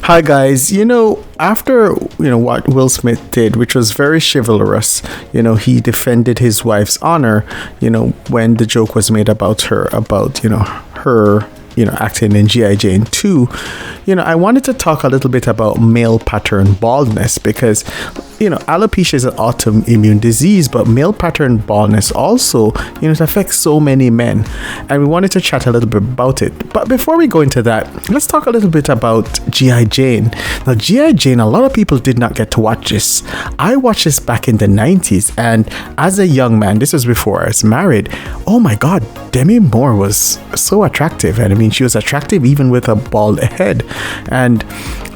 Hi guys, after what Will Smith did, which was very chivalrous, he defended his wife's honor, when the joke was made about her, her acting in G.I. Jane 2, I wanted to talk a little bit about male pattern baldness because, alopecia is an autoimmune disease, but male pattern baldness also, it affects so many men. And we wanted to chat a little bit about it. But before we go into that, let's talk a little bit about G.I. Jane. Now, G.I. Jane, a lot of people did not get to watch this. I watched this back in the 90s, and as a young man, this was before I was married, oh my God, Demi Moore was so attractive. And I mean, she was attractive even with a bald head. And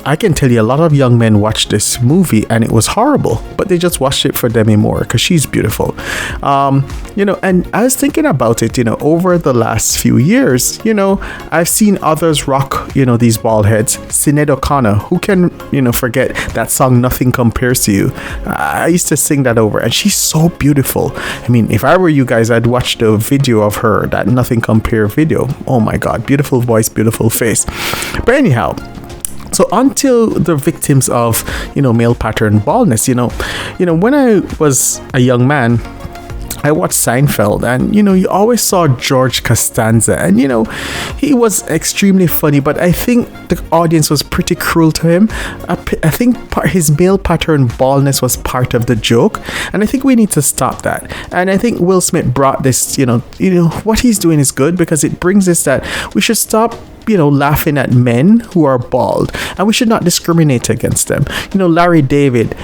I can tell you a lot of young men watched this movie and it was horrible, but they just watched it for Demi Moore because she's beautiful. And I was thinking about it, over the last few years, I've seen others rock, these bald heads. Sinead O'Connor, who can, forget that song, Nothing Compares to You. I used to sing that over and she's so beautiful. I mean, if I were you guys, I'd watch the video of her, that Nothing Compare video. Oh my God, beautiful voice, beautiful face. But anyhow, so until the victims of, male pattern baldness, when I was a young man, I watched Seinfeld and, you always saw George Costanza and, he was extremely funny, but I think the audience was pretty cruel to him. I think his male pattern baldness was part of the joke. And I think we need to stop that. And I think Will Smith brought this, what he's doing is good because it brings us that we should stop laughing at men who are bald and we should not discriminate against them. Larry David,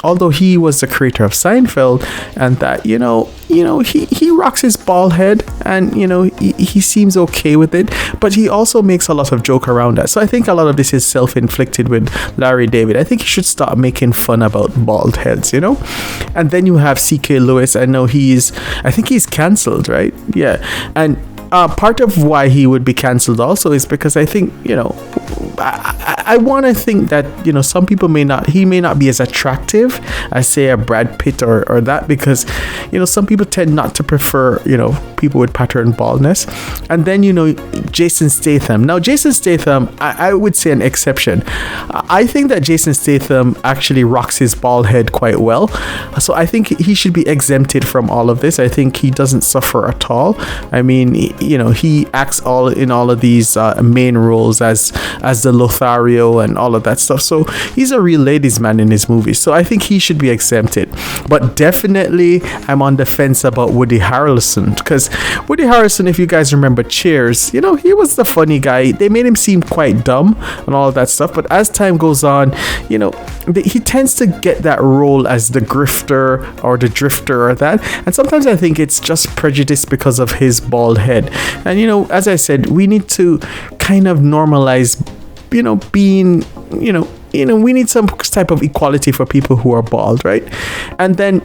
although he was the creator of Seinfeld and that, he rocks his bald head and, he seems okay with it, but he also makes a lot of joke around that. So I think a lot of this is self-inflicted with Larry David. I think he should stop making fun about bald heads, And then you have C.K. Lewis. I think he's cancelled, right? Yeah. And part of why he would be cancelled also is because I think, I want to think that, some people may not be as attractive as say a Brad Pitt or that because, some people tend not to prefer, people with pattern baldness. And then, Jason Statham. Now, Jason Statham, I would say an exception. I think that Jason Statham actually rocks his bald head quite well. So I think he should be exempted from all of this. I think he doesn't suffer at all. I mean, he acts in all of these main roles as the Lothario and all of that stuff. So he's a real ladies man in his movies. So I think he should be exempted. But definitely I'm on the fence about Woody Harrelson because Woody Harrelson, if you guys remember Cheers, he was the funny guy. They made him seem quite dumb and all of that stuff. But as time goes on, he tends to get that role as the grifter or the drifter or that. And sometimes I think it's just prejudice because of his bald head. And, as I said, we need to kind of normalize, being, we need some type of equality for people who are bald, right? And then,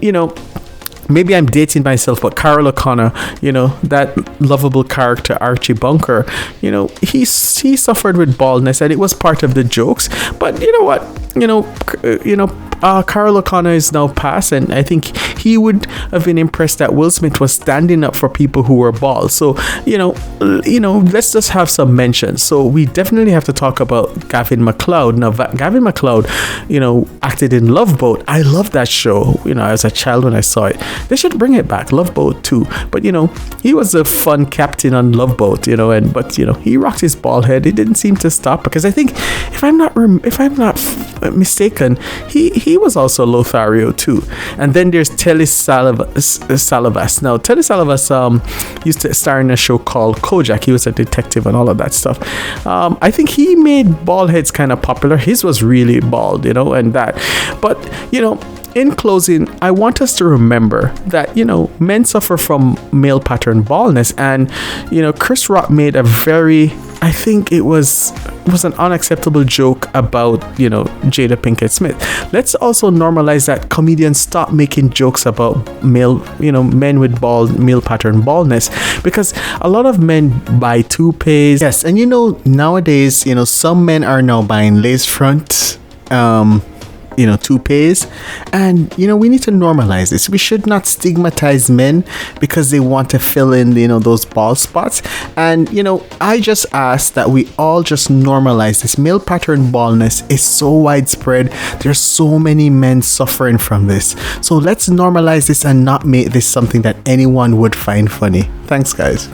maybe I'm dating myself, but Carol O'Connor, that lovable character, Archie Bunker, he suffered with baldness and it was part of the jokes. But you know what? Carol O'Connor is now passed, and I think he would have been impressed that Will Smith was standing up for people who were bald. So, let's just have some mentions. So we definitely have to talk about Gavin MacLeod. Now, Gavin MacLeod, acted in Love Boat. I love that show. As a child when I saw it, they should bring it back. Love Boat too. But he was a fun captain on Love Boat. But he rocked his bald head. It didn't seem to stop because I think, if I'm not mistaken, he was also Lothario too. And then there's Telly Savalas. Now, Telly Savalas used to star in a show called Kojak. He was a detective and all of that stuff. I think he made bald heads kind of popular. His was really bald, and that. But, in closing, I want us to remember that, men suffer from male pattern baldness. And, Chris Rock made a very, I think it was an unacceptable joke about, Jada Pinkett Smith. Let's also normalize that comedians stop making jokes about men with male pattern baldness, because a lot of men buy toupees. Yes, and nowadays, some men are now buying lace front toupees. And we need to normalize this. We should not stigmatize men because they want to fill in those bald spots. And I just ask that we all just normalize this. Male pattern baldness is so widespread. There's so many men suffering from this. So let's normalize this and not make this something that anyone would find funny. Thanks, guys.